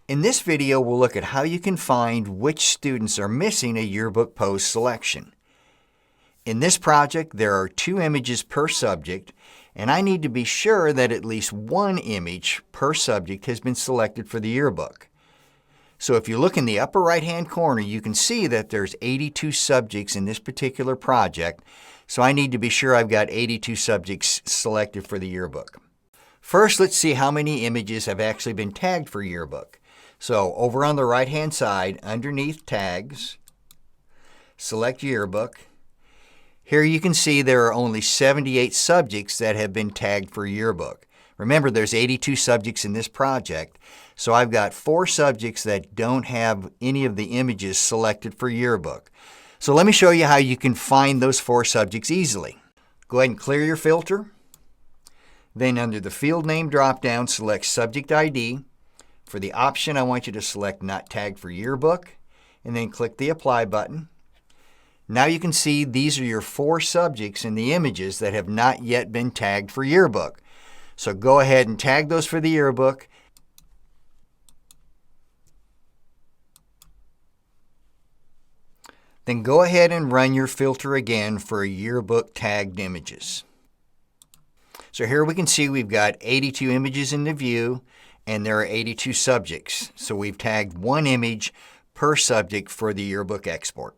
In this video, we'll look at how you can find which students are missing a yearbook pose selection. In this project, there are 2 images per subject, and I need to be sure that at least 1 image per subject has been selected for the yearbook. So if you look in the upper right-hand corner, you can see that there's 82 subjects in this particular project, so I need to be sure I've got 82 subjects selected for the yearbook. First, let's see how many images have actually been tagged for yearbook. So over on the right-hand side, underneath Tags, select Yearbook. Here you can see there are only 78 subjects that have been tagged for yearbook. Remember, there's 82 subjects in this project, so I've got 4 subjects that don't have any of the images selected for yearbook. So let me show you how you can find those 4 subjects easily. Go ahead and clear your filter. Then under the Field Name drop-down, select Subject ID. For the option, I want you to select Not Tagged for Yearbook, and then click the Apply button. Now you can see these are your 4 subjects in the images that have not yet been tagged for yearbook. So go ahead and tag those for the yearbook. Then go ahead and run your filter again for yearbook tagged images. So here we can see we've got 82 images in the view, and there are 82 subjects. So we've tagged 1 image per subject for the yearbook export.